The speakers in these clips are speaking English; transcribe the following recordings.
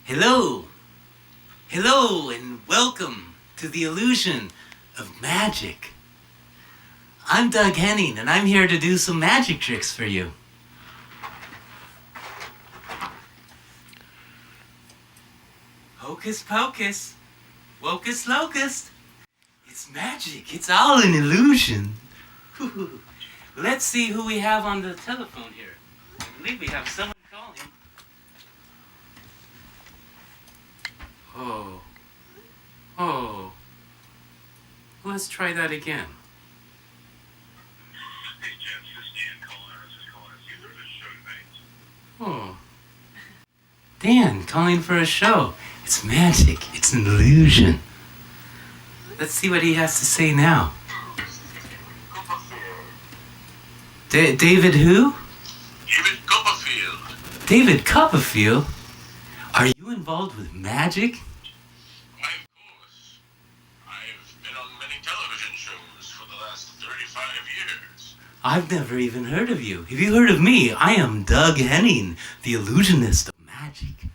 Hello! Hello and welcome to the illusion of magic. I'm Doug Henning and I'm here to do some magic tricks for you. Hocus pocus, wocus locust. It's magic, it's all an illusion. Let's see who we have on the telephone here. I believe we have someone calling. Oh. Let's try that again. Hey, Jeff, this is Dan calling. I was just calling to see if there's a show tonight. Oh. Dan calling for a show. It's magic. It's an illusion. Let's see what he has to say now. David who? David Copperfield. David Copperfield? Are you involved with magic? Why, of course. I've been on many television shows for the last 35 years. I've never even heard of you. Have you heard of me? I am Doug Henning, the illusionist of magic.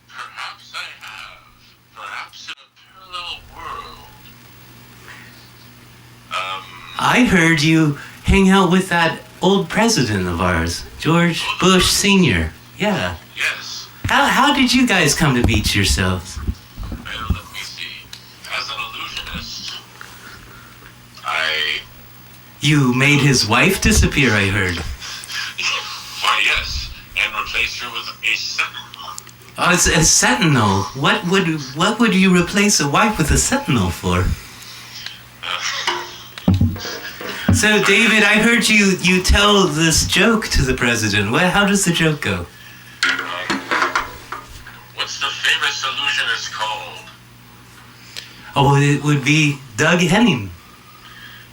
Perhaps I have. Perhaps in a parallel world. I heard you hang out with that old president of ours, George Bush Sr. Yeah. Yes. How did you guys come to meet yourselves? Well, let me see. As an illusionist, You made his wife disappear, I heard. Why, yes. And replaced her with a sentinel. Oh, it's a sentinel. What would you replace a wife with a sentinel for? So, David, I heard you tell this joke to the president. How does the joke go? What's the famous illusionist called? Oh, it would be Doug Henning.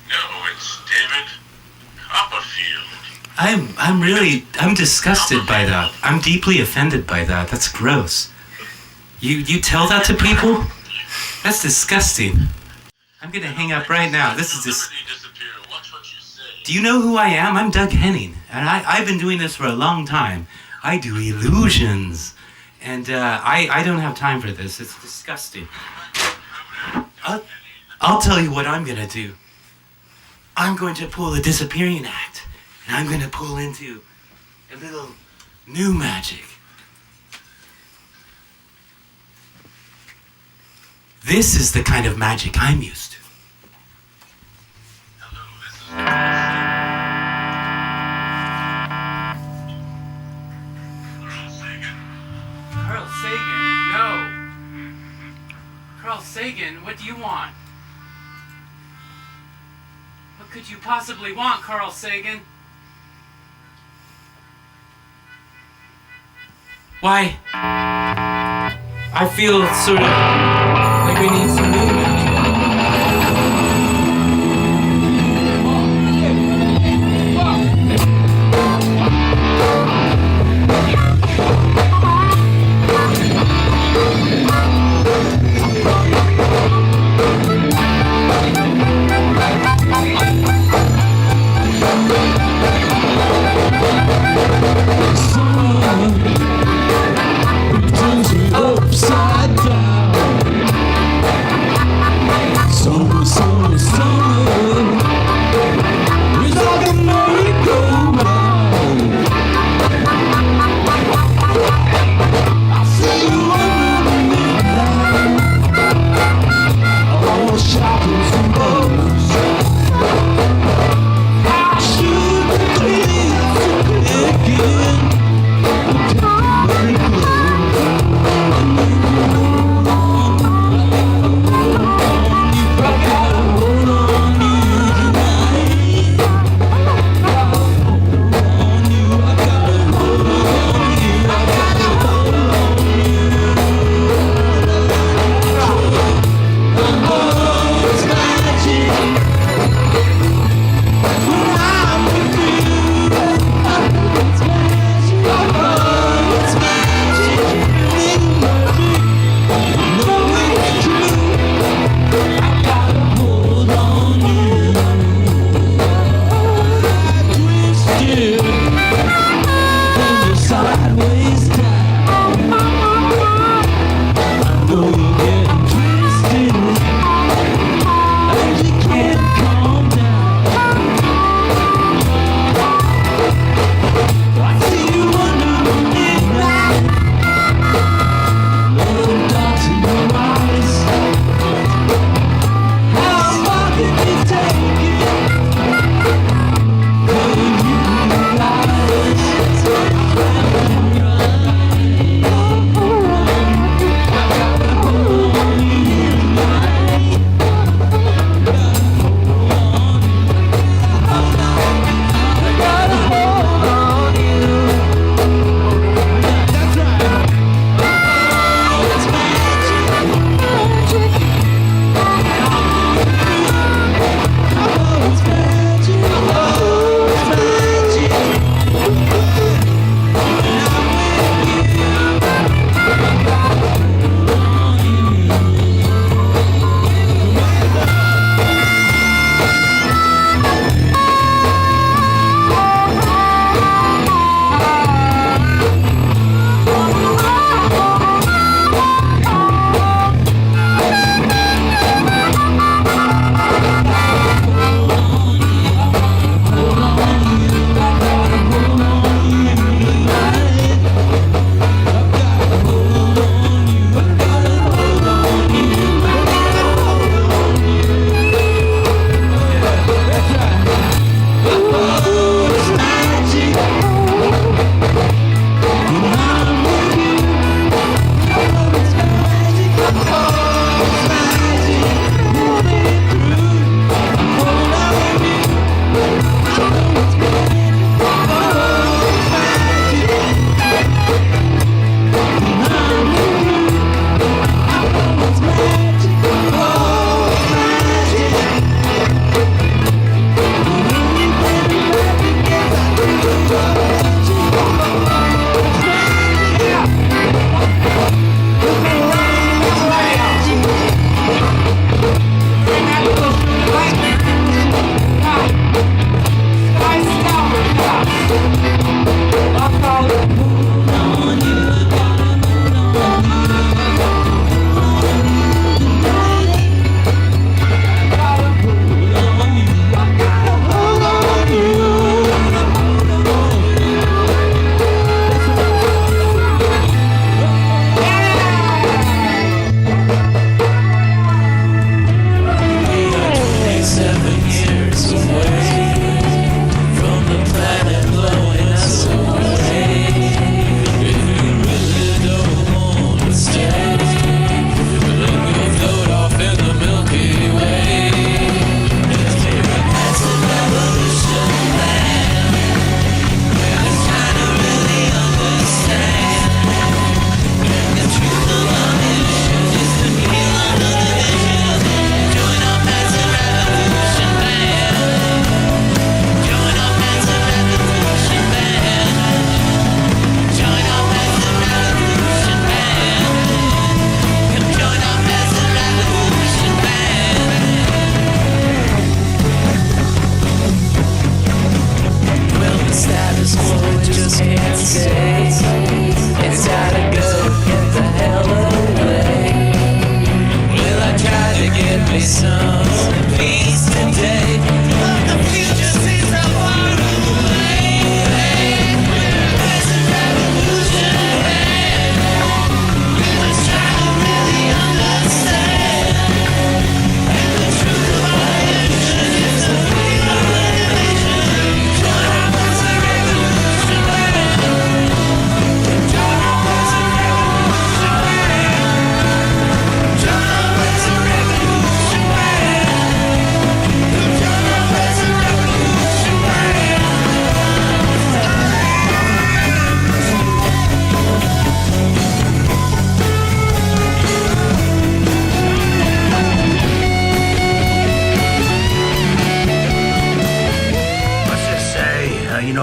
No, it's David Copperfield. I'm disgusted by that. I'm deeply offended by that. That's gross. You tell that to people? That's disgusting. I'm gonna hang up right now. This is this. Watch what you say. Do you know who I am? I'm Doug Henning, and I've been doing this for a long time. I do illusions, and I don't have time for this. It's disgusting. I'll tell you what I'm gonna do. I'm going to pull a disappearing act, and I'm going to pull into a little new magic. This is the kind of magic I'm used to. Hello, this is Carl Sagan? No. Carl Sagan, what do you want? What could you possibly want, Carl Sagan? Why? I feel sort of like we need some movement. Upside sideways down.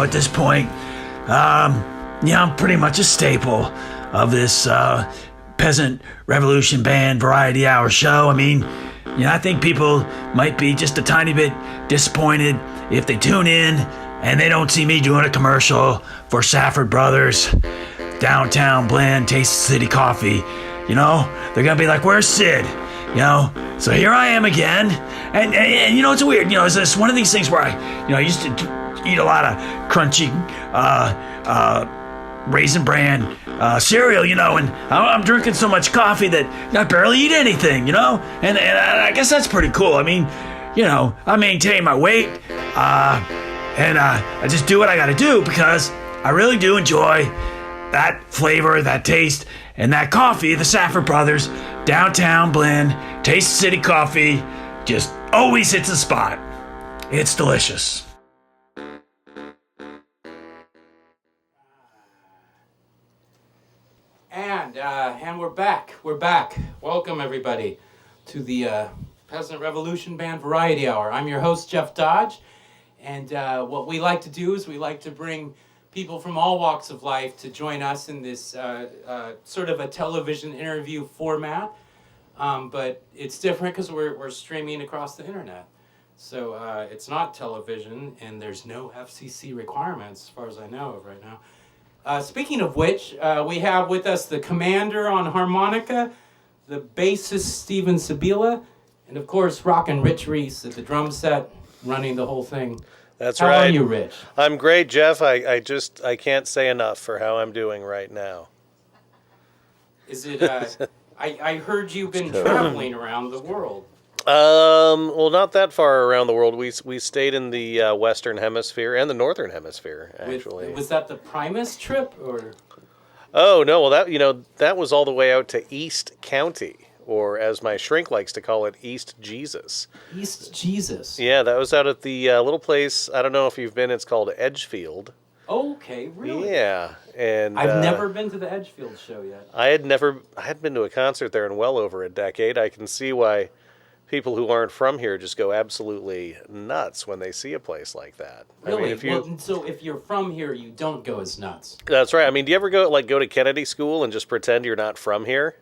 at this point. I'm pretty much a staple of this Peasant Revolution Band Variety Hour show. I mean, I think people might be just a tiny bit disappointed if they tune in and they don't see me doing a commercial for Safford Brothers, Downtown Blend, Taste City Coffee. They're gonna be like, where's Sid? So here I am again. And it's weird. It's just one of these things where I used to eat a lot of crunchy, Raisin Bran cereal, and I'm drinking so much coffee that I barely eat anything, and I guess that's pretty cool. I mean, I maintain my weight, and I just do what I gotta do because I really do enjoy that flavor, that taste, and that coffee, the Safford Brothers, Downtown Blend, Taste City Coffee, just always hits the spot. It's delicious. And we're back. We're back. Welcome, everybody, to the Peasant Revolution Band Variety Hour. I'm your host, Jeff Dodge, and what we like to do is we like to bring people from all walks of life to join us in this sort of a television interview format, but it's different because we're streaming across the internet. So it's not television, and there's no FCC requirements, as far as I know of right now. Speaking of which, we have with us the commander on harmonica, the bassist Steven Sabila, and of course rockin' Rich Reese at the drum set, running the whole thing. That's right. How are you, Rich? I'm great, Jeff. I can't say enough for how I'm doing right now. Is it? I heard you've been traveling around the world. Well, not that far around the world. We stayed in the Western Hemisphere and the Northern Hemisphere, actually. Was that the Primus trip, or? Oh no! Well, that was all the way out to East County, or as my shrink likes to call it, East Jesus. East Jesus. Yeah, that was out at the little place. I don't know if you've been. It's called Edgefield. Okay, really? Yeah, and I've never been to the Edgefield show yet. I had been to a concert there in well over a decade. I can see why people who aren't from here just go absolutely nuts when they see a place like that. Really? I mean, so if you're from here, you don't go as nuts. That's right. I mean, do you ever go to Kennedy School and just pretend you're not from here?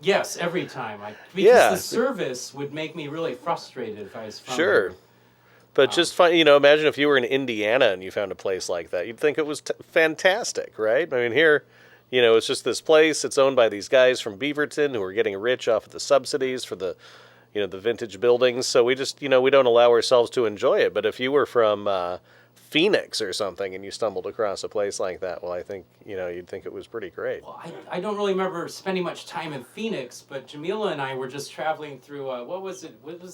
Yes, every time. Because the service would make me really frustrated if I was from Sure. here. But just find, imagine if you were in Indiana and you found a place like that. You'd think it was fantastic, right? I mean, here, it's just this place. It's owned by these guys from Beaverton who are getting rich off of the subsidies for the, the vintage buildings. So we just, we don't allow ourselves to enjoy it. But if you were from Phoenix or something and you stumbled across a place like that, well, I think, you'd think it was pretty great. Well, I don't really remember spending much time in Phoenix, but Jamila and I were just traveling through, what was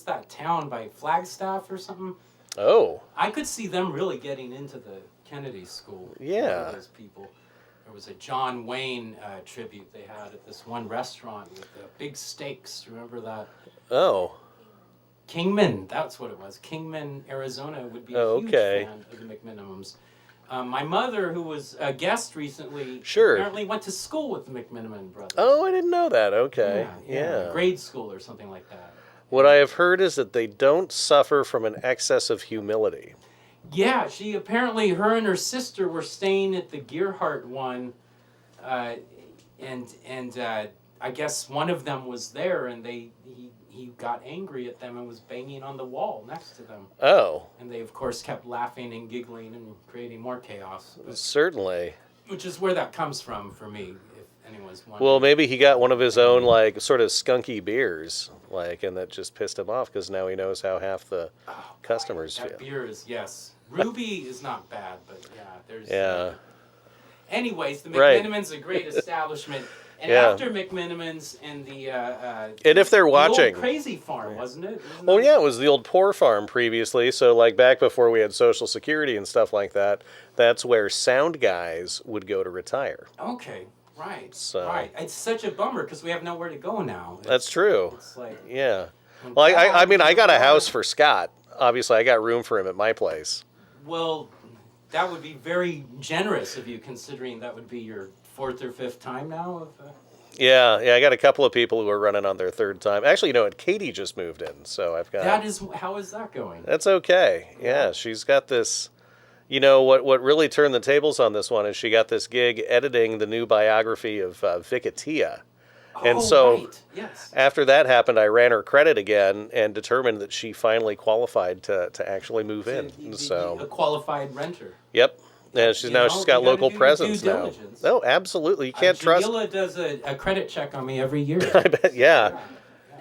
that town by Flagstaff or something? Oh. I could see them really getting into the Kennedy School. Yeah. Those people. There was a John Wayne tribute they had at this one restaurant with the big steaks. Remember that? Oh. Kingman, that's what it was. Kingman, Arizona would be a huge fan of the McMinimums. My mother, who was a guest recently, apparently went to school with the McMiniman brothers. Oh, I didn't know that. Okay. Yeah. Grade school or something like that. What I have heard is that they don't suffer from an excess of humility. Yeah, her and her sister were staying at the Gearhart one, and I guess one of them was there, and he got angry at them and was banging on the wall next to them. Oh. And they, of course, kept laughing and giggling and creating more chaos. Certainly. Which is where that comes from for me, if anyone's wondering. Well, maybe he got one of his own, sort of skunky beers, and that just pissed him off because now he knows how half the customers feel. That beer is, yes. Ruby is not bad, but there's... Yeah. Anyways, the McMinimans a great establishment. And after McMinimans and the... and if they're watching... The old Crazy Farm, wasn't it? It was the old Poor Farm previously. So, back before we had Social Security and stuff like that, that's where sound guys would go to retire. Okay, right. So, right. It's such a bummer because we have nowhere to go now. That's true. It's like... Yeah. Well, I got a house for Scott. Obviously, I got room for him at my place. Well, that would be very generous of you, considering that would be your 4th or 5th time now. Yeah, I got a couple of people who are running on their 3rd time. Actually, Katie just moved in, so I've got... How is that going? That's okay. Yeah, she's got this You know, what really turned the tables on this one is she got this gig editing the new biography of Vicatia. And so right. Yes. after that happened, I ran her credit again and determined that she finally qualified to actually move in. A qualified renter. Yep. And she's got local presence now. No, absolutely. You can't trust. Jamila does a credit check on me every year. I bet, yeah.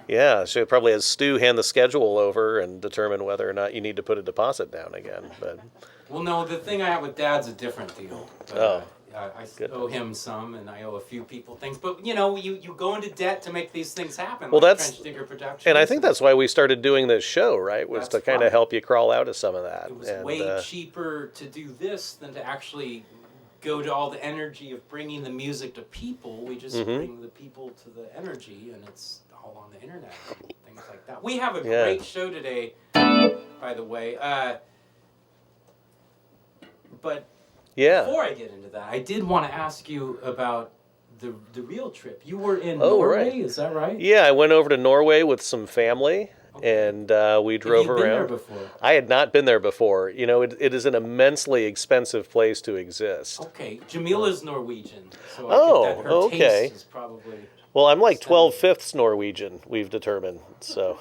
Yeah, she probably has Stu hand the schedule over and determine whether or not you need to put a deposit down again. But well, no, the thing I have with Dad's a different deal. But, I owe him some, and I owe a few people things. But, you know, you go into debt to make these things happen. Well, like that's... Trench Digger Productions. And I think that's why we started doing this show, right? Was to kind of help you crawl out of some of that. It was way cheaper to do this than to actually go to all the energy of bringing the music to people. We just bring the people to the energy, and it's all on the internet. Things like that. We have a great show today, by the way. But... yeah. Before I get into that, I did want to ask you about the real trip. You were in Norway, right. Is that right? Yeah, I went over to Norway with some family, and we drove around. Have you been there before? I had not been there before. You know, it is an immensely expensive place to exist. Okay, Jamila's Norwegian, so I think that her taste is probably... Well, I'm like 12/5 Norwegian, we've determined. So,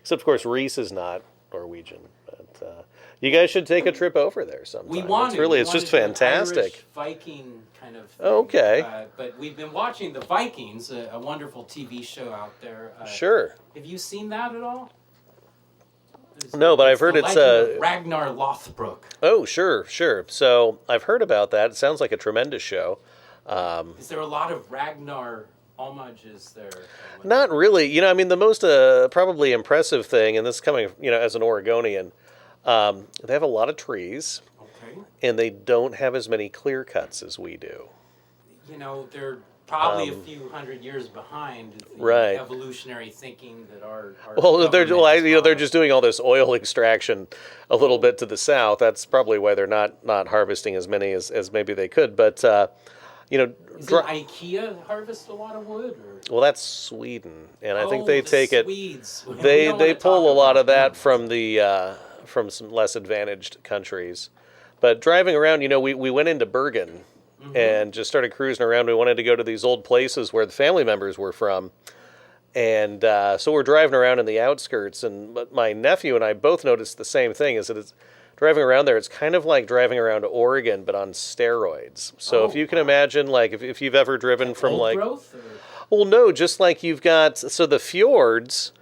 except of course Reese is not Norwegian. But you guys should take a trip over there sometime. We want to. It's just fantastic. Irish Viking kind of thing. Okay. But we've been watching The Vikings, a wonderful TV show out there. Sure. Have you seen that at all? No, but I've heard it's Ragnar Lothbrok. Oh, sure. So I've heard about that. It sounds like a tremendous show. Is there a lot of Ragnar homages there? Not really. You know, I mean, the most probably impressive thing, and this is coming, you know, as an Oregonian, they have a lot of trees, and they don't have as many clear cuts as we do. You know, they're probably a few hundred years behind the evolutionary thinking that our they're just doing all this oil extraction a little bit to the south. That's probably why they're not harvesting as many as maybe they could. But you know, does IKEA harvest a lot of wood? Or? Well, that's Sweden, and I think they take Swedes. it. They pull a lot of that from the from some less advantaged countries. But driving around, you know, we went into Bergen and just started cruising around. We wanted to go to these old places where the family members were from. And so we're driving around in the outskirts, and my nephew and I both noticed the same thing, is that it's driving around there, it's kind of like driving around Oregon, but on steroids. So if you can imagine, like, if you've ever driven from, like... growth, well, no, just like you've got... So the fjords,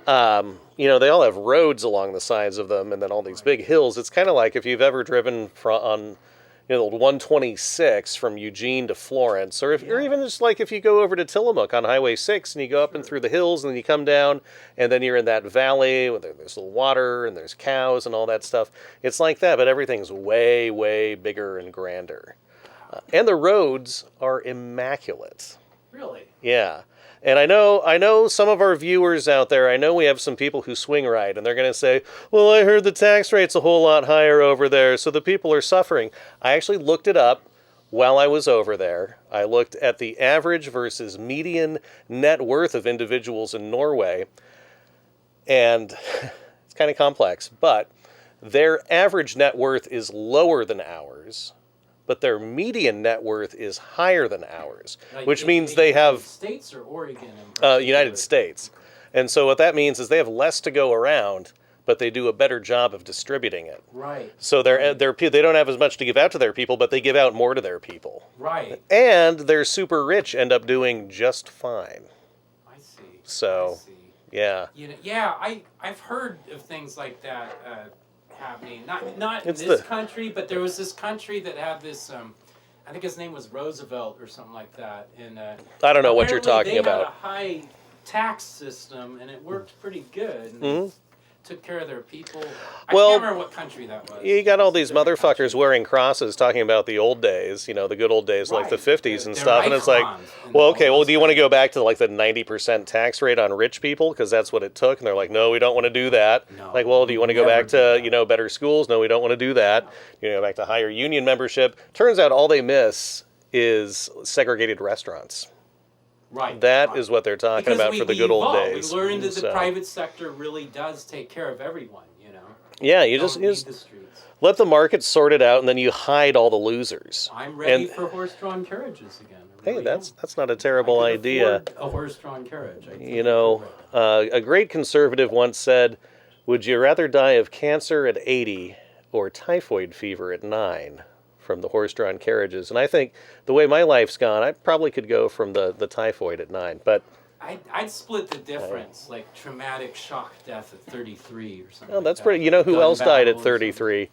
you know, they all have roads along the sides of them, and then all these big hills. It's kind of like if you've ever driven on... You know, the 126 from Eugene to Florence, or even just like if you go over to Tillamook on Highway 6 and you go up and through the hills and then you come down and then you're in that valley where there's little water and there's cows and all that stuff. It's like that, but everything's way, way bigger and grander. And the roads are immaculate. Really? Yeah. And I know some of our viewers out there, I know we have some people who swing ride, and they're going to say, well, I heard the tax rate's a whole lot higher over there, so the people are suffering. I actually looked it up while I was over there. I looked at the average versus median net worth of individuals in Norway, and it's kind of complex, but their average net worth is lower than ours. But their median net worth is higher than ours, which means they have... States or Oregon? United States. And so what that means is they have less to go around, but they do a better job of distributing it. Right. So they don't have as much to give out to their people, but they give out more to their people. Right. And their super rich end up doing just fine. I see. So, yeah. You know, yeah, I've heard of things like that happening. Not in this country, but there was this country that had this. I think his name was Roosevelt or something like that. And I don't know what you're talking about. They had a high tax system, and it worked pretty good. And took care of their people. I can't remember what country that was. You got all these motherfuckers wearing crosses talking about the old days, you know, the good old days, like the 50s and stuff. And it's like, well, okay, well, do you want to go back to like the 90% tax rate on rich people? Because that's what it took. And they're like, no, we don't want to do that. No, like, well, do you want to go back to, you know, better schools? No, we don't want to do that. No. You know, back to higher union membership. Turns out all they miss is segregated restaurants. Right. That is what they're talking about for the good old days. We learned that the private sector really does take care of everyone, you know. Yeah, you just let the market sort it out, and then you hide all the losers. I'm ready And- for horse-drawn carriages again. I Hey, really that's am. not a terrible I could idea. afford a horse-drawn carriage. I think You know, a great conservative once said, "Would you rather die of cancer at 80 or typhoid fever at 9?" From the horse-drawn carriages. And I think the way my life's gone, I probably could go from the typhoid at 9. But I'd split the difference, like traumatic shock death at 33 or something. well, like that's that. pretty. You know who Gun else died at battle or something. 33?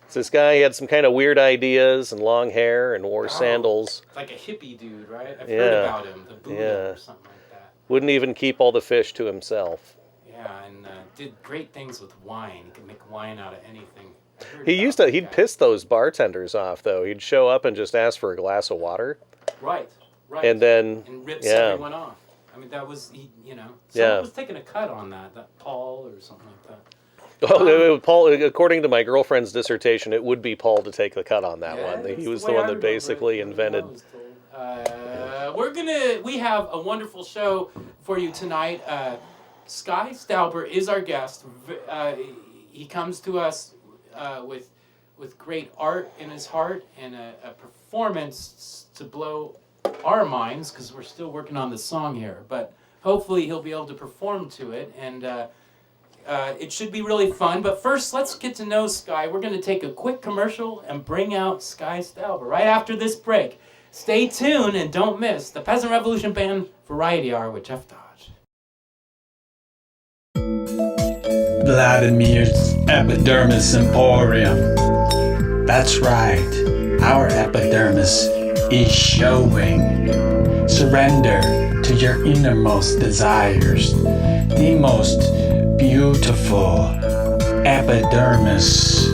It's this guy. He had some kind of weird ideas and long hair and wore Oh. sandals. Like a hippie dude, right? I've Yeah. heard about him, the Buddha Yeah. or something like that. Wouldn't even keep all the fish to himself. Yeah, and did great things with wine. He could make wine out of anything. I heard He about used to. that He'd guy. piss those bartenders off though. He'd show up and just ask for a glass of water, Right, right. and then and rips yeah. everyone off. I mean, that was, someone Yeah. was taking a cut on that Paul or something like that. Well, Paul, according to my girlfriend's dissertation, it would be Paul to take the cut on that Yeah, one. that's He was way the I one that remember it. basically That's what I invented. was told. We have a wonderful show for you tonight. Skye Stouber is our guest. He comes to us with great art in his heart and a performance to blow our minds, because we're still working on the song here. But hopefully he'll be able to perform to it, and it should be really fun. But first, let's get to know Skye. We're going to take a quick commercial and bring out Skye Stouber right after this break. Stay tuned and don't miss the Peasant Revolution Band Variety Hour with Jeff Dodge. Vladimir's Epidermis Emporium. That's right, our epidermis is showing. Surrender to your innermost desires. The most beautiful epidermis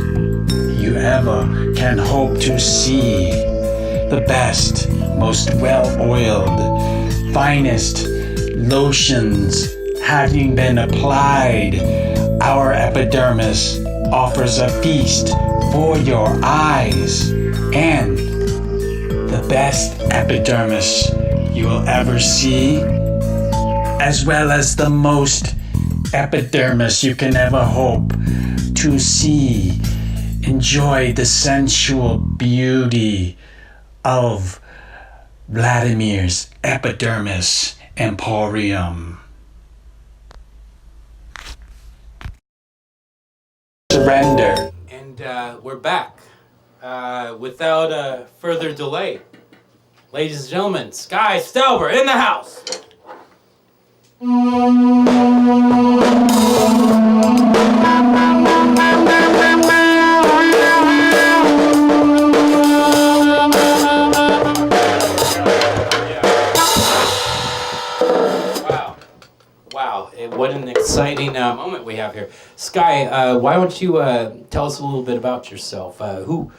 you ever can hope to see. The best, most well-oiled, finest lotions having been applied. Our epidermis offers a feast for your eyes and the best epidermis you will ever see, as well as the most epidermis you can ever hope to see. Enjoy the sensual beauty of Vladimir's Epidermis Emporium. Surrender. And we're back without further delay. Ladies and gentlemen, Skye Stouber in the house. Wow, what an exciting moment we have here. Skye, why don't you tell us a little bit about yourself? Who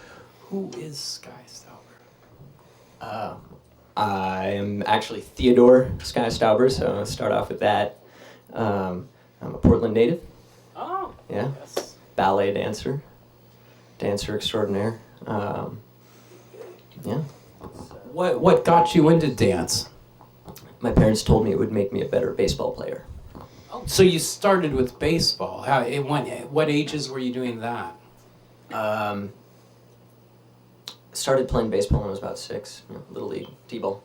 is Skye Stouber? I'm actually Theodore Skye Stouber, so I'll start off with that. I'm a Portland native, Oh, yeah, yes. ballet dancer extraordinaire. Yeah, What got you into dance? my parents told me it would make me a better baseball player. So you started with baseball. What ages were you doing that? Started playing baseball when I was about 6, little league, t-ball,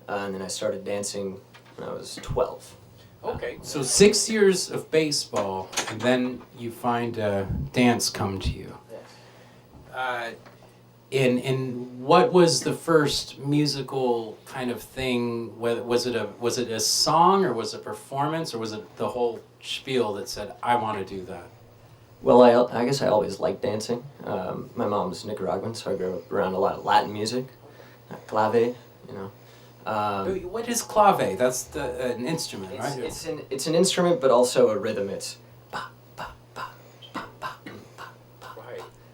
and then I started dancing when I was 12. Okay. So 6 years of baseball, and then you find dance come to you. In what was the first musical kind of thing? Was it a song, or was it a performance, or was it the whole spiel that said, I want to do that? Well, I guess I always liked dancing. My mom's Nicaraguan, so I grew up around a lot of Latin music, clave, What is clave? That's an instrument, right? It's an instrument, but also a rhythm. It's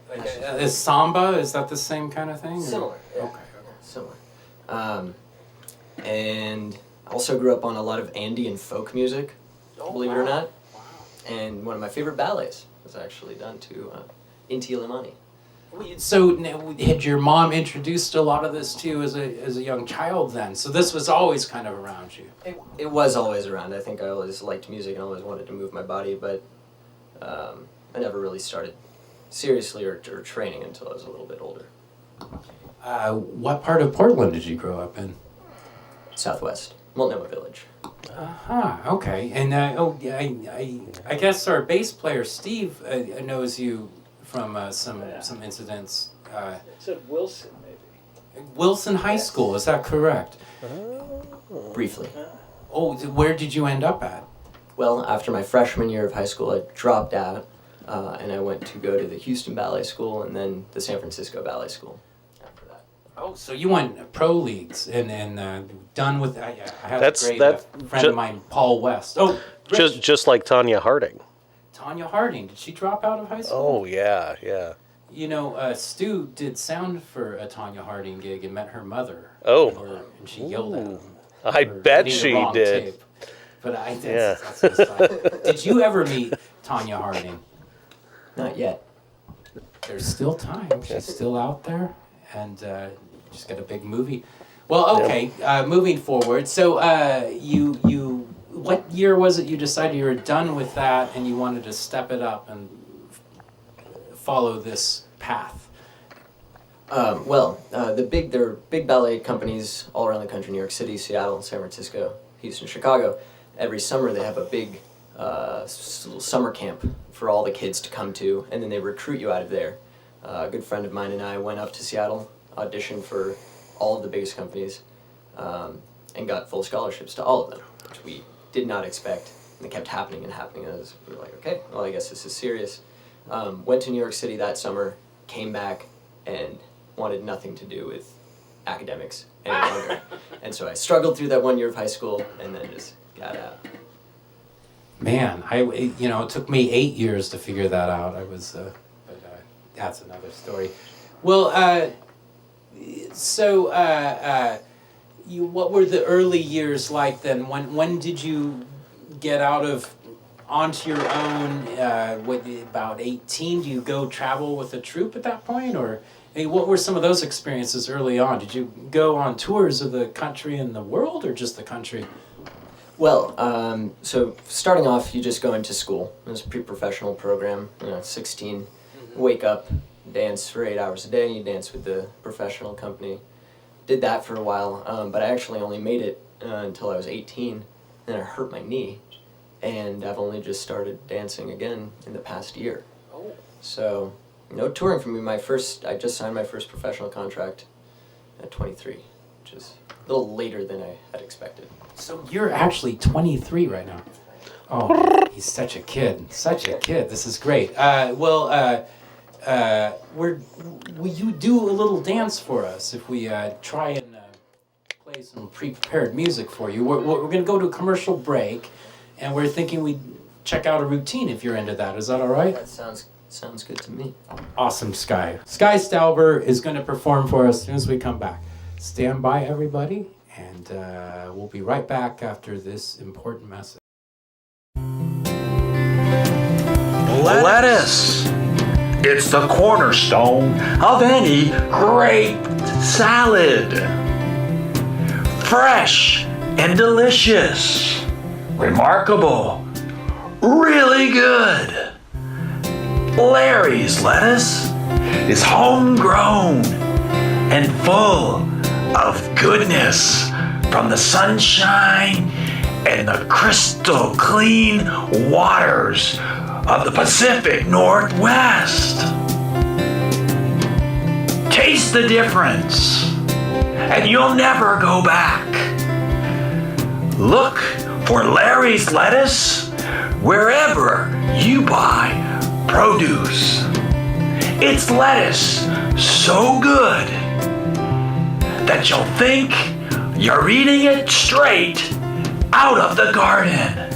Right. Is samba, is that the same kind of thing? or- similar. Yeah. Okay. Similar. And I also grew up on a lot of Andean folk music, believe it or not. And one of my favorite ballets was actually done to Inti Illimani. So had your mom introduced a lot of this to you as a young child then? So this was always kind of around you? It was always around. I think I always liked music and always wanted to move my body, but I never really started seriously or training until I was a little bit older. What part of Portland did you grow up in? Southwest, Multnomah Village. Okay. And I guess our bass player Steve knows you from some incidents. It's at Wilson, maybe. Wilson High School, is that correct? Briefly. Oh, where did you end up at? Well, after my freshman year of high school, I dropped out, and I went to go to the Houston Ballet School and then the San Francisco Ballet School after that. Oh, so you went pro leagues and done with. I had That's- a great that- friend of mine, Paul West. Oh, Rich. Just like Tanya Harding. Tanya Harding. Did she drop out of high school? Oh, yeah. You know, Stu did sound for a Tanya Harding gig and met her mother. Oh. And she yelled at him. I for bet hitting the she wrong did. tape. But Yeah. that's just fine. Did you ever meet Tanya Harding? Not yet. There's still time. She's still out there, and she's got a big movie. Well, okay. Moving forward. So, you, what year was it you decided you were done with that and you wanted to step it up and follow this path? There are big ballet companies all around the country: New York City, Seattle, San Francisco, Houston, Chicago. Every summer they have a big summer camp for all the kids to come to, and then they recruit you out of there. A good friend of mine and I went up to Seattle, auditioned for all of the biggest companies, and got full scholarships to all of them, which we did not expect. And it kept happening and happening. And we were like, okay, well, I guess this is serious. Went to New York City that summer, came back, and wanted nothing to do with academics any longer. And so I struggled through that 1 year of high school and then just got out. Man, it took me 8 years to figure that out. That's another story. Well, what were the early years like then? When did you get out of onto your own? About 18? Do you go travel with a troupe at that point, or what were some of those experiences early on? Did you go on tours of the country and the world, or just the country? Well, so starting off, you just go into school. It was a pre-professional program, 16, wake up, dance for 8 hours a day, you dance with the professional company. Did that for a while, but I actually only made it until I was 18, then I hurt my knee, and I've only just started dancing again in the past year. Oh. So, no touring for me. I just signed my first professional contract at 23, which is a little later than I had expected. So you're actually 23 right now. Oh, he's such a kid. This is great. Will you do a little dance for us if we try and play some pre-prepared music for you? We're going to go to a commercial break, and we're thinking we'd check out a routine if you're into that. Is that all right? That sounds good to me. Awesome, Skye. Skye Stouber is going to perform for us as soon as we come back. Stand by, everybody, and we'll be right back after this important message. Lettuce. It's the cornerstone of any great salad. Fresh and delicious. Remarkable. Really good. Larry's lettuce is homegrown and full of goodness from the sunshine and the crystal clean waters of the Pacific Northwest. Taste the difference, and you'll never go back. Look for Larry's lettuce wherever you buy produce. It's lettuce so good that you'll think you're eating it straight out of the garden.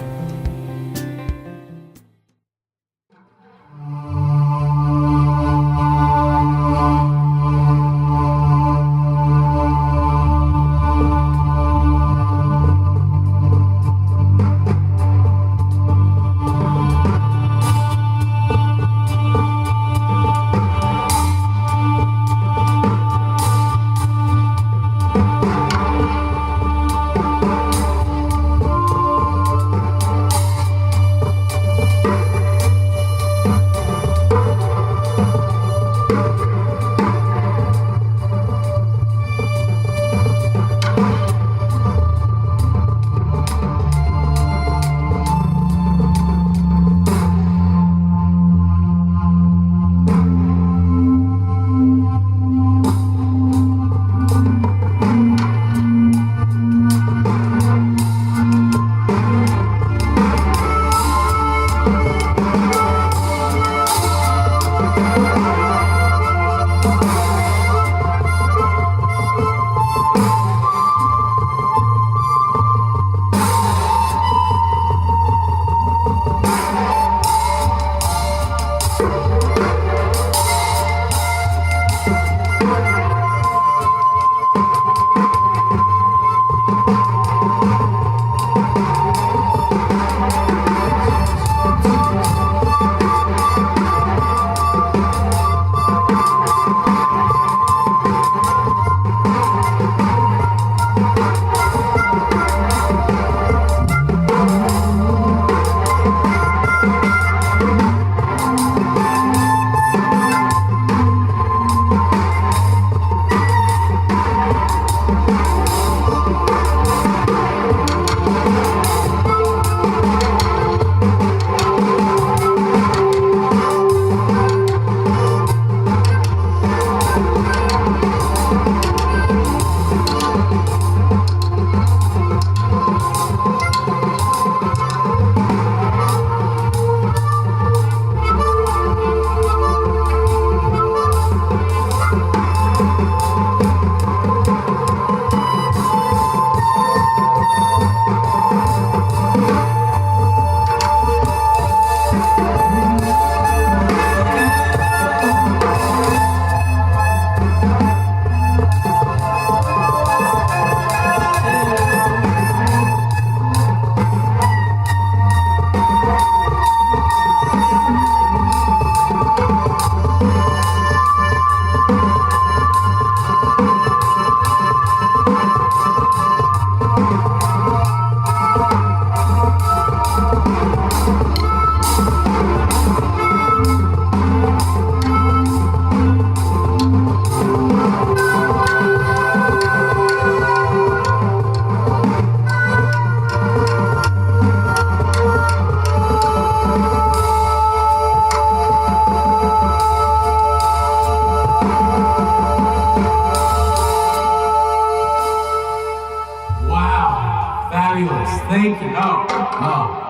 Fabulous. Thank you.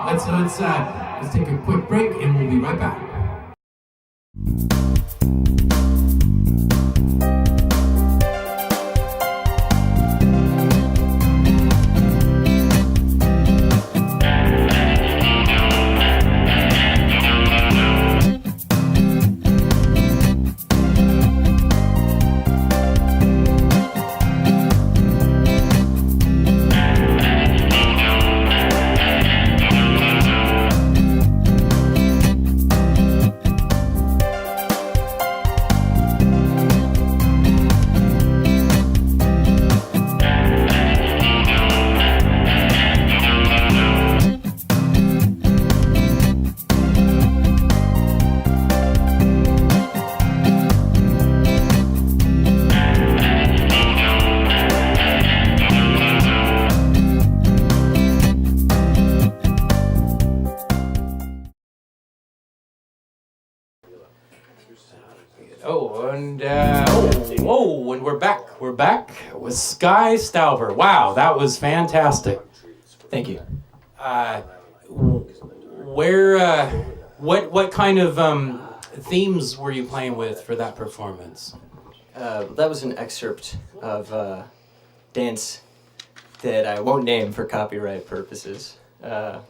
Let's take a quick break and we'll be right back. And we're back. We're back with Skye Stouber. Wow, that was fantastic. Thank you. What kind of themes were you playing with for that performance? That was an excerpt of dance that I won't name for copyright purposes. But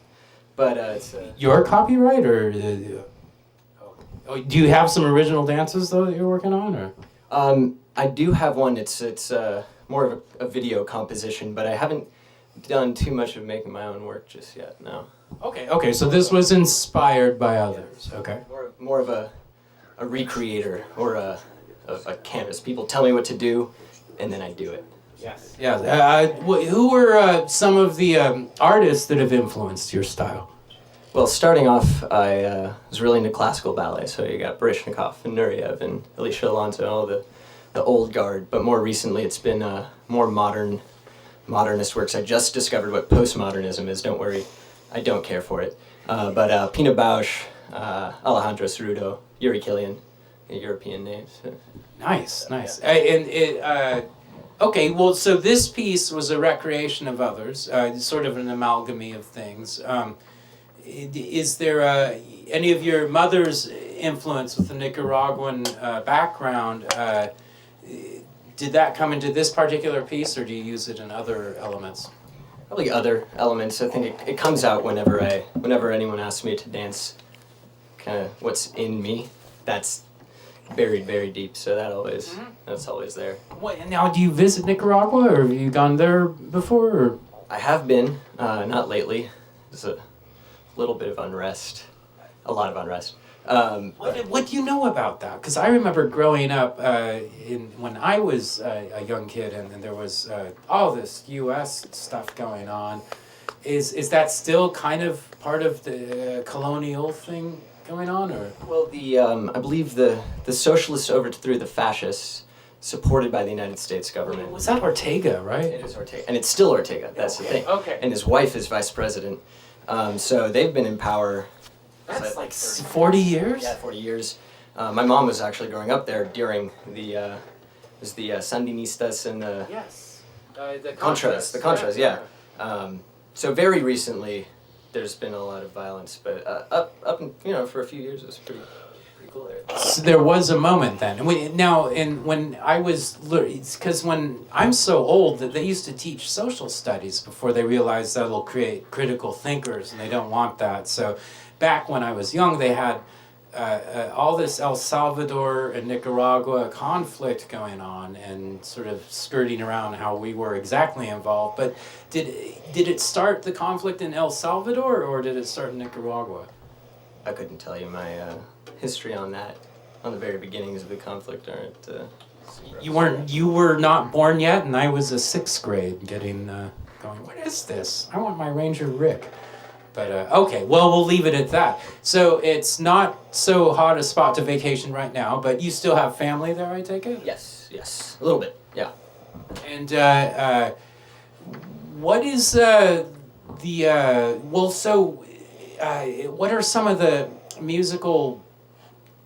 it's Your copyright, or do you have some original dances though that you're working on, or? I do have one. It's more of a video composition, but I haven't done too much of making my own work just yet. No. Okay. So this was inspired by others. Okay. More of a recreator or a canvas. People tell me what to do, and then I do it. Yes. Yeah. Who were some of the artists that have influenced your style? Well, starting off, I was really into classical ballet, so you got Baryshnikov and Nureyev and Alicia Alonso, all the old guard. But more recently, it's been more modernist works. I just discovered what postmodernism is. Don't worry, I don't care for it. But Pina Bausch, Alejandro Cerudo, Yuri Killian, European names. Nice. Okay, well, so this piece was a recreation of others, sort of an amalgamy of things. Is there any of your mother's influence with the Nicaraguan background? Did that come into this particular piece, or do you use it in other elements? Probably other elements. I think it comes out whenever anyone asks me to dance. Kind of what's in me. That's buried very deep. So that's always there. Now, do you visit Nicaragua, or have you gone there before? Or? I have been, not lately. There's a little bit of unrest, a lot of unrest. What do you know about that? Because I remember growing up when I was a young kid, and there was all this U.S. stuff going on. Is that still kind of part of the colonial thing going on, or? Well, I believe the socialists overthrew the fascists, supported by the United States government. Was that Ortega, right? It is Ortega, and it's still Ortega. That's the thing. Okay. And his wife is vice president. So they've been in power. That's like 40 years? Yeah, 40 years. My mom was actually growing up there during the Sandinistas and the the Contras. The Contras, yeah. So very recently, there's been a lot of violence, but up for a few years it was pretty cool there. So there was a moment then. When I was, because when I'm so old that they used to teach social studies before they realized that'll create critical thinkers, and they don't want that. So back when I was young, they had all this El Salvador and Nicaragua conflict going on, and sort of skirting around how we were exactly involved. But did it start the conflict in El Salvador, or did it start in Nicaragua? I couldn't tell you my history on that. On the very beginnings of the conflict aren't. You were not born yet, and I was a 6th grade getting going. What is this? I want my Ranger Rick. But okay, well, we'll leave it at that. So it's not so hot a spot to vacation right now, but you still have family there, I take it? Yes, a little bit, yeah. And what is what are some of the musical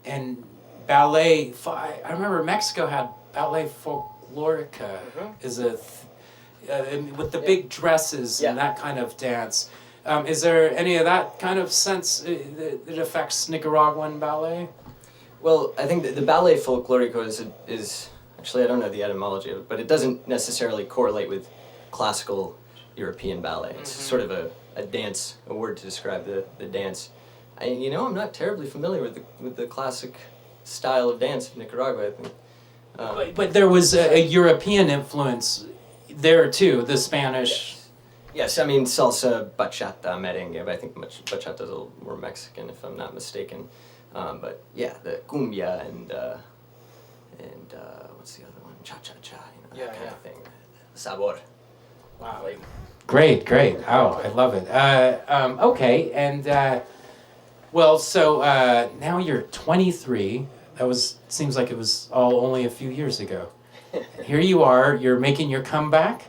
and ballet? I remember Mexico had Ballet Folklorica. and with the big dresses Yeah. and that kind of dance. Is there any of that kind of sense that affects Nicaraguan ballet? Well, I think the ballet folklorico is actually, I don't know the etymology of it, but it doesn't necessarily correlate with classical European ballet. It's sort of a dance, a word to describe the dance. I'm not terribly familiar with the classic style of dance of Nicaragua, I think. But there was a European influence there too, the Spanish. Yes, I mean salsa, bachata, merengue, but I think bachata is a little more Mexican if I'm not mistaken. But yeah, the cumbia and what's the other one? Cha-cha-cha, that kind of thing. Sabor. Wow. Great. Oh, I love it. Okay, and so now you're 23. Seems like it was all only a few years ago. Here you are. You're making your comeback.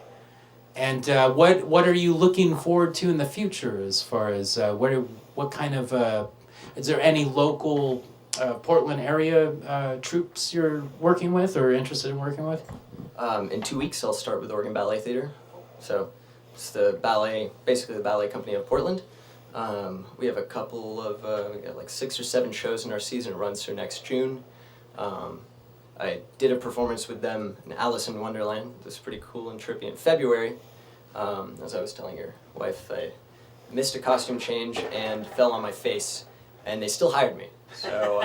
And what are you looking forward to in the future as far as what kind of is there any local Portland area troops you're working with or interested in working with? In 2 weeks, I'll start with Oregon Ballet Theater. So it's basically the ballet company of Portland. We have a couple of, we got like 6 or 7 shows in our season. It runs through next June. I did a performance with them in Alice in Wonderland. It was pretty cool and trippy in February. As I was telling your wife, I missed a costume change and fell on my face, and they still hired me. So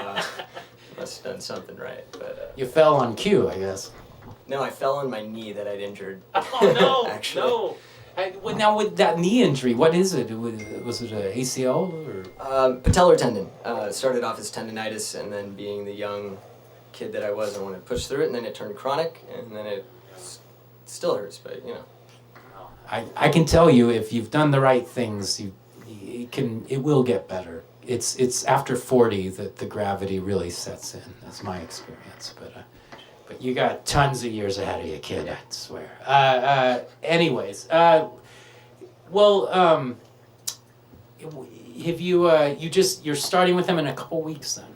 must have done something right. But You fell on cue, I guess. no, I fell on my knee that I'd injured. Oh no! Actually. No. Now with that knee injury, what is it? Was it an ACL or? Patellar tendon. Started off as tendonitis, and then being the young kid that I was, I wanted to push through it, and then it turned chronic, and then it still hurts, but I can tell you, if you've done the right things, it will get better. It's after 40 that the gravity really sets in. That's my experience, but you got tons of years ahead of you, kid. I swear. Anyways, have you're starting with them in a couple weeks then?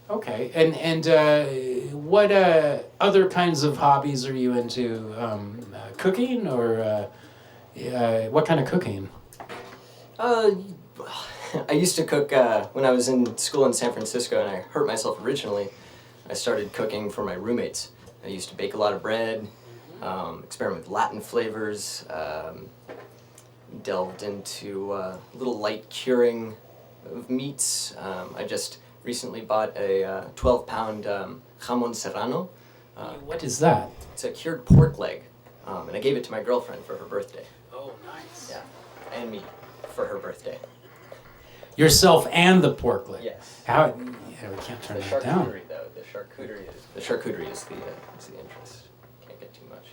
Okay, and what other kinds of hobbies are you into? Cooking or what kind of cooking? I used to cook when I was in school in San Francisco, and I hurt myself originally. I started cooking for my roommates. I used to bake a lot of bread, experiment with Latin flavors, delved into a little light curing of meats. I just recently bought a 12-pound jamon serrano. What is that? It's a cured pork leg, and I gave it to my girlfriend for her birthday. Oh, nice. Yeah, and me for her birthday. Yourself and the pork leg. Yes. How? Yeah, we can't turn The that down. charcuterie, though, the charcuterie is the interest. Can't get too much,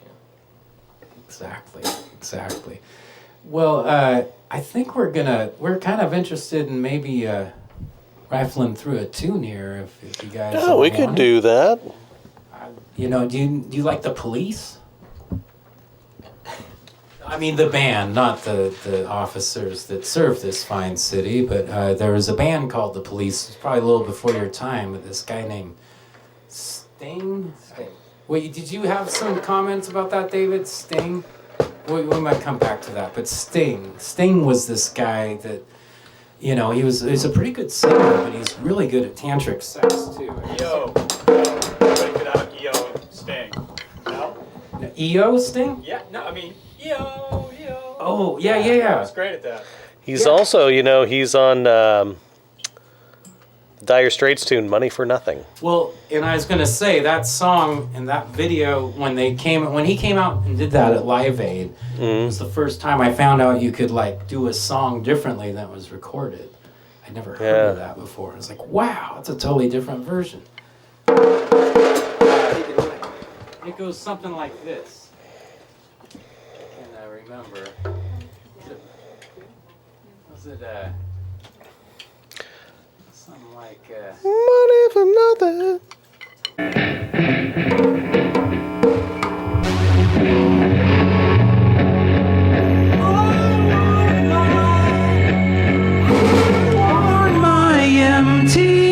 Exactly. Well, I think we're kind of interested in maybe rifling through a tune here if you guys. Yeah, we could do that. Do you like the Police? I mean the band, not the officers that serve this fine city, but there was a band called the Police. It's probably a little before your time, with this guy named Sting. Wait, did you have some comments about that, David? Sting? We might come back to that, but Sting was this guy that, he's a pretty good singer, but he's really good at tantric sex too. EO. Everybody could have EO Sting. No? EO Sting? Yeah, no, I mean, EO. Oh, yeah. I was great at that. He's also, he's on Dire Straits tune "Money for Nothing." Well, and I was gonna say that song and that video when he came out and did that at Live Aid, it was the first time I found out you could do a song differently than was recorded. I'd never heard of that before. I was like, wow, it's a totally different version. It goes something like this. And I remember. Was it something like Money for nothing. on my MTV.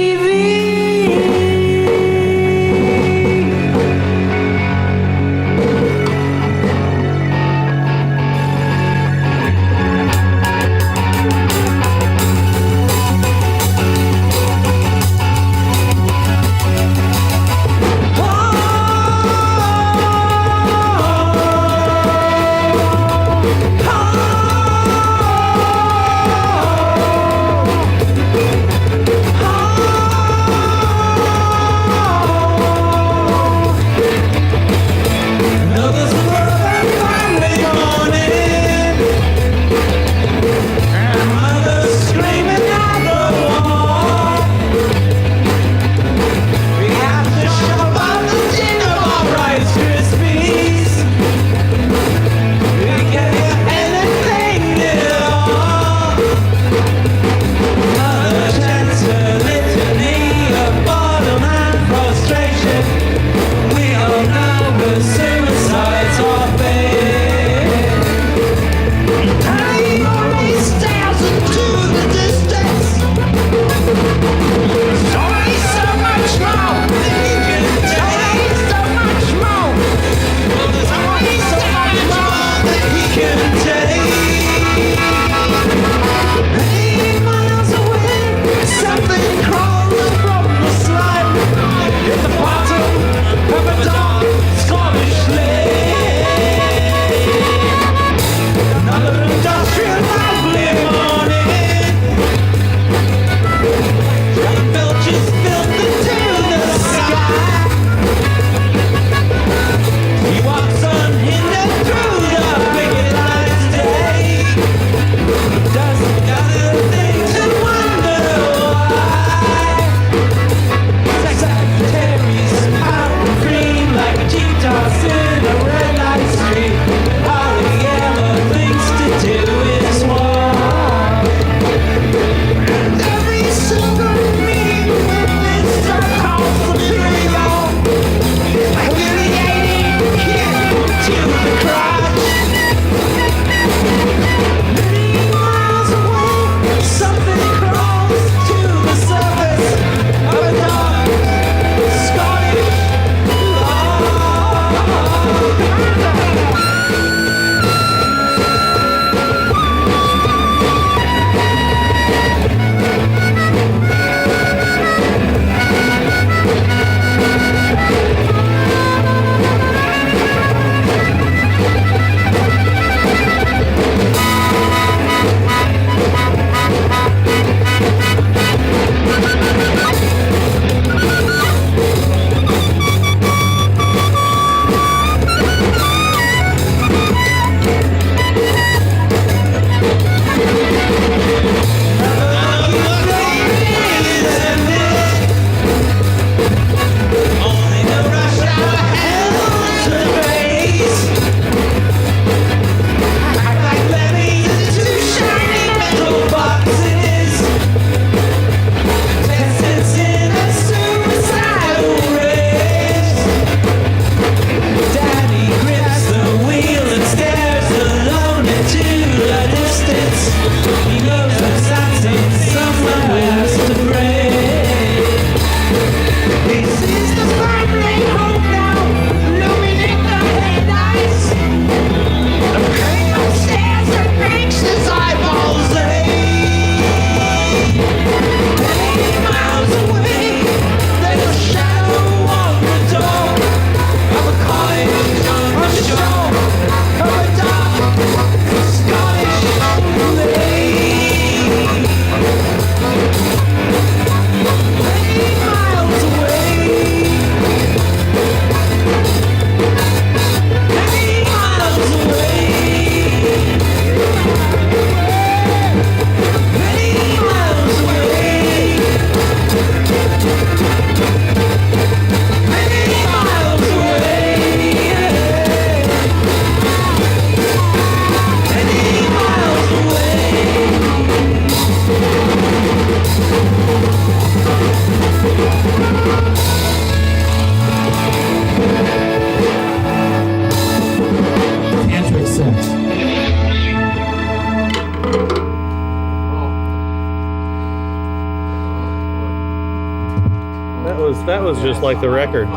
That was just like the record.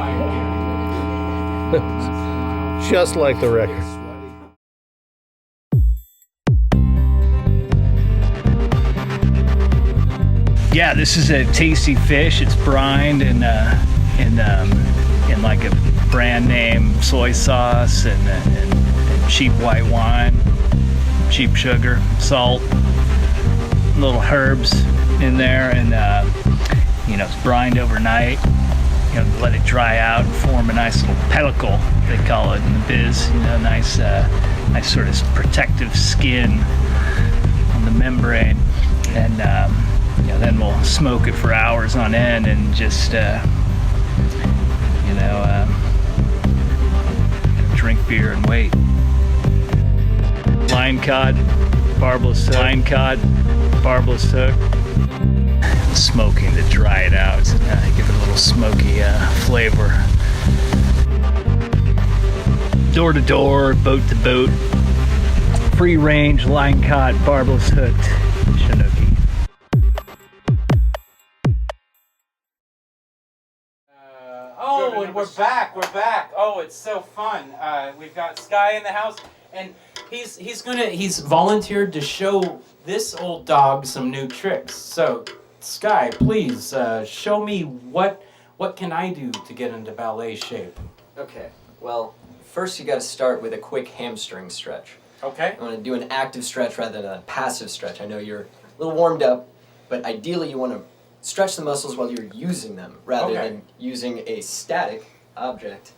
Just like the record. Yeah, this is a tasty fish. It's brined in like a brand name soy sauce and cheap white wine, cheap sugar, salt, little herbs in there, and it's brined overnight. Let it dry out and form a nice little pellicle, they call it in the biz. Nice sort of protective skin on the membrane, and then we'll smoke it for hours on end and just drink beer and wait. Line cod, barbless hook. Smoking to dry it out, give it a little smoky flavor. Door to door, boat to boat, free range, line caught, barbless hooked Chinook. And we're back. Oh, it's so fun. We've got Skye in the house, and he's volunteered to show this old dog some new tricks. So, Skye, please show me what can I do to get into ballet shape. Okay. Well, first you got to start with a quick hamstring stretch. Okay. I want to do an active stretch rather than a passive stretch. I know you're a little warmed up, but ideally you want to stretch the muscles while you're using them rather than using a static object.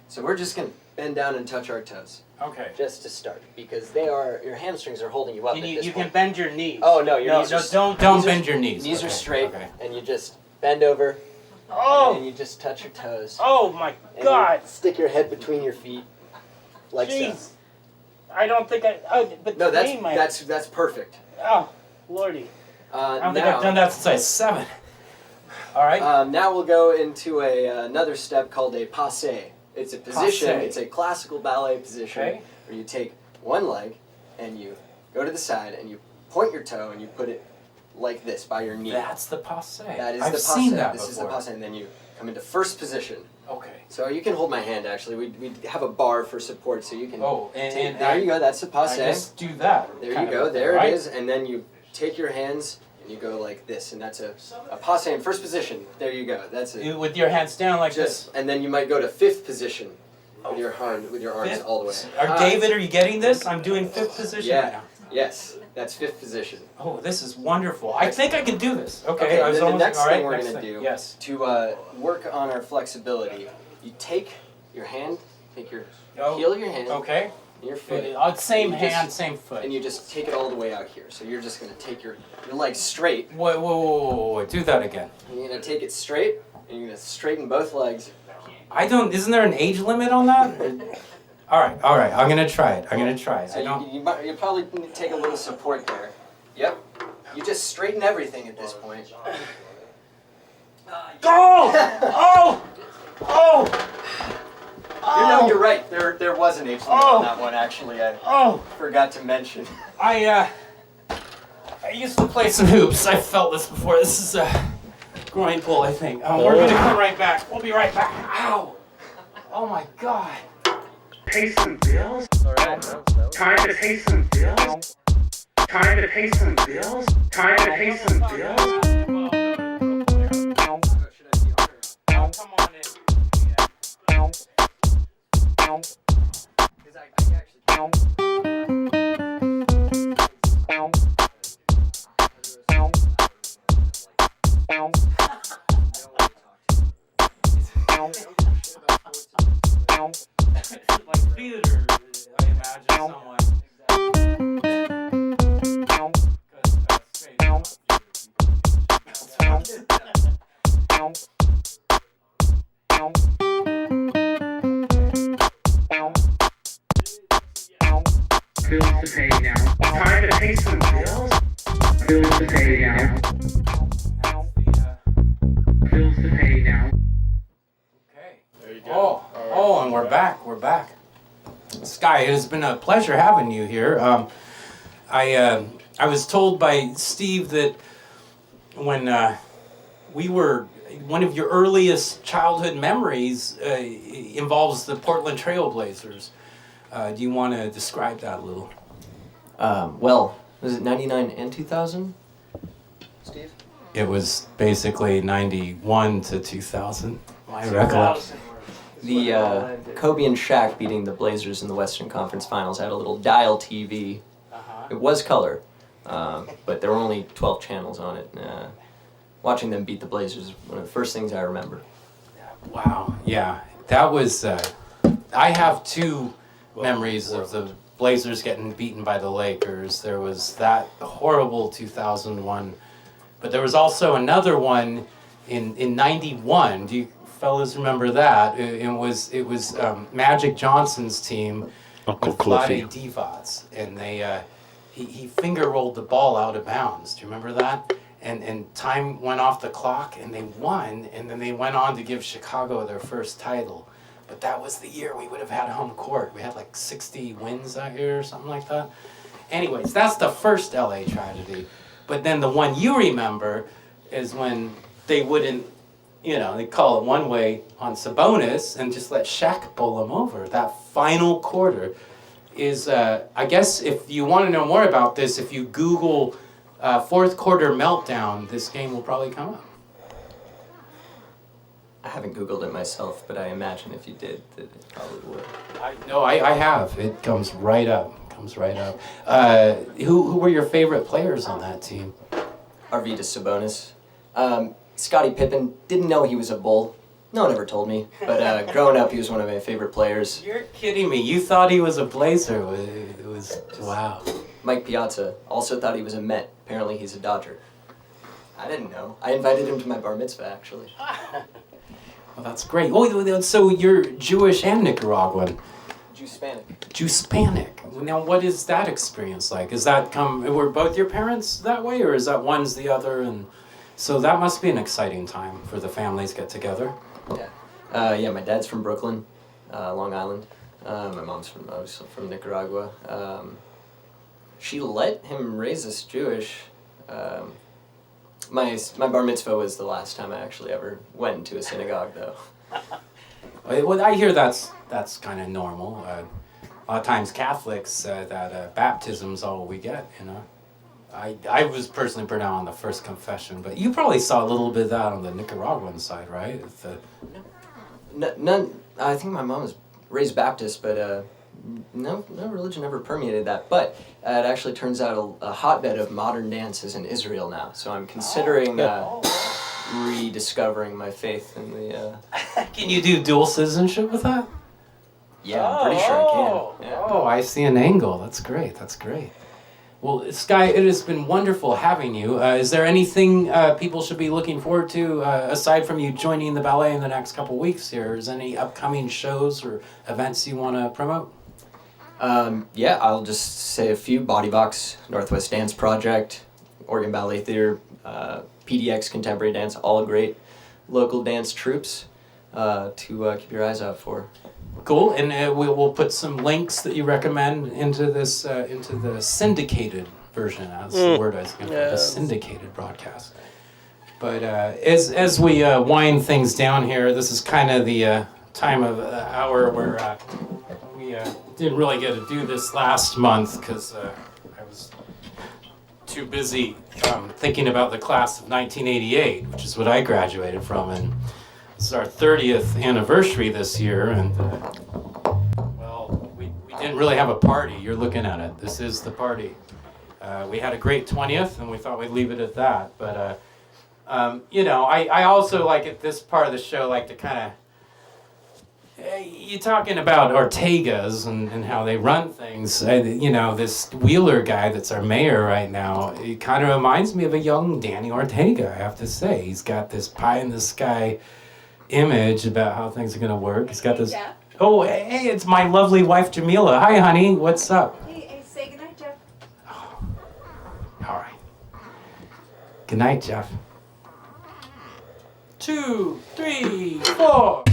So we're just going to bend down and touch our toes. Okay. Just to start, because your hamstrings are holding you up at this You point. can bend your knees. Oh, no, your knees are... Don't bend your knees. Knees are straight, and you just bend over, and you just touch your toes. Oh, my and God. You stick your head between your feet, like Jeez. so. I don't think but No, that's perfect. Oh, Lordy. I don't think I've done that since I was 7. All right. Now we'll go into another step called a passe. It's a position, it's a classical ballet position where you take one leg and you go to the side and you point your toe and you put it like this by your knee. That's the passe. That is I've the passe. seen that This before. is the passe, and then you come into first position. Okay. So you can hold my hand actually. We have a bar for support, so you can. And there you go. That's the passe. I just do that. There you go. There it is, and then you take your hands. You go like this, and that's a passe in first position. There you go. That's it. With your hands down like this. And then you might go to fifth position with your arms Fifth? all the way. David, are you getting this? I'm doing fifth position right now. Yes, that's fifth position. Oh, this is wonderful. I think I can do this. Okay, then the next thing we're going to do yes. to work on our flexibility, you take your hand, heel of your hand, your foot. Same hand, same foot. And you just take it all the way out here. So you're just going to take your legs straight. Wait, do that again. And you're going to take it straight, and you're going to straighten both legs. Isn't there an age limit on that? All right, I'm going to try it. So you probably need to take a little support there. Yep. You just straighten everything at this point. You're right. There was an age limit on that one, actually. I forgot to mention. I used to play some hoops. I felt this before. This is a groin pull, I think. We're going to come right back. We'll be right back. Ow! Oh my God. Pay some bills? All right. Time to pay some bills? Time to pay some bills? Time to pay some bills? Come on in. Because I actually... Like theater, I imagine someone. Bills to pay now. Time to pay some bills? Bills to pay now. Bills to pay now. Okay. There you go. And we're back. Skye, it has been a pleasure having you here. I was told by Steve that when we were one of your earliest childhood memories involves the Portland Trailblazers. Do you want to describe that a little? Well, was it 99 and 2000, Steve? It was basically 91 to 2000. My recollection. The Kobe and Shaq beating the Blazers in the Western Conference Finals had a little dial TV. It was color, but there were only 12 channels on it. Watching them beat the Blazers is one of the first things I remember. Wow, yeah. That was, I have two memories of the Blazers getting beaten by the Lakers. There was that horrible 2001, but there was also another one in 91. Do you fellas remember that? It was Magic Johnson's team Uncle with Cliffy. Vlade Divac, and he finger rolled the ball out of bounds. Do you remember that? And time went off the clock, and they won, and then they went on to give Chicago their first title. But that was the year we would have had home court. We had like 60 wins that year or something like that. Anyways, that's the first LA tragedy. But then the one you remember is when they wouldn't, they call it one way on Sabonis and just let Shaq bowl him over. That final quarter is, I guess if you want to know more about this, if you Google fourth quarter meltdown, this game will probably come up. I haven't Googled it myself, but I imagine if you did, that it probably would. I have. It comes right up. Who were your favorite players on that team? Arvydas Sabonis. Scottie Pippen, didn't know he was a Bull. No one ever told me. But growing up, he was one of my favorite players. You're kidding me. You thought he was a Blazer. It was wow. Mike Piazza, also thought he was a Met. Apparently he's a Dodger. I didn't know. I invited him to my bar mitzvah, actually. Well, that's great. Oh, so you're Jewish and Nicaraguan. Jew-Hispanic. Now, what is that experience like? Were both your parents that way, or is that one's the other? And so that must be an exciting time for the families get together. Yeah, my dad's from Brooklyn, Long Island. My mom's from Nicaragua. She let him raise us Jewish. My bar mitzvah was the last time I actually ever went into a synagogue, though. Well, I hear that's kind of normal. A lot of times Catholics, that baptism's all we get, I was personally put out on the first confession, but you probably saw a little bit of that on the Nicaraguan side, right? None. I think my mom was raised Baptist, but no religion ever permeated that. But it actually turns out a hotbed of modern dance is in Israel now. So I'm considering rediscovering my faith in the. Can you do dual citizenship with that? Yeah, I'm pretty sure I can. Yeah. Oh, I see an angle. That's great. Well, Skye, it has been wonderful having you. Is there anything people should be looking forward to aside from you joining the ballet in the next couple weeks here? Is there any upcoming shows or events you want to promote? Yeah, I'll just say a few. BodyVox, Northwest Dance Project, Oregon Ballet Theater, PDX Contemporary Dance, all great local dance troupes to keep your eyes out for. Cool, and we'll put some links that you recommend into this into the syndicated version. That's the word I was going for, the syndicated broadcast. But as we wind things down here, this is kind of the time of the hour where we didn't really get to do this last month because I was too busy thinking about the class of 1988, which is what I graduated from, and it's our 30th anniversary this year, and well, we didn't really have a party. You're looking at it. This is the party. We had a great 20th, and we thought we'd leave it at that. But I also like at this part of the show like to kind of. You're talking about Ortegas and how they run things. This Wheeler guy that's our mayor right now, he kind of reminds me of a young Danny Ortega, I have to say. He's got this pie-in-the-sky image about how things are going to work. He's got this... Jeff. Oh, hey, it's my lovely wife, Jamila. Hi, honey. What's up? Hey, say goodnight, Jeff. Oh. All right. Good night, Jeff. 2, 3, 4...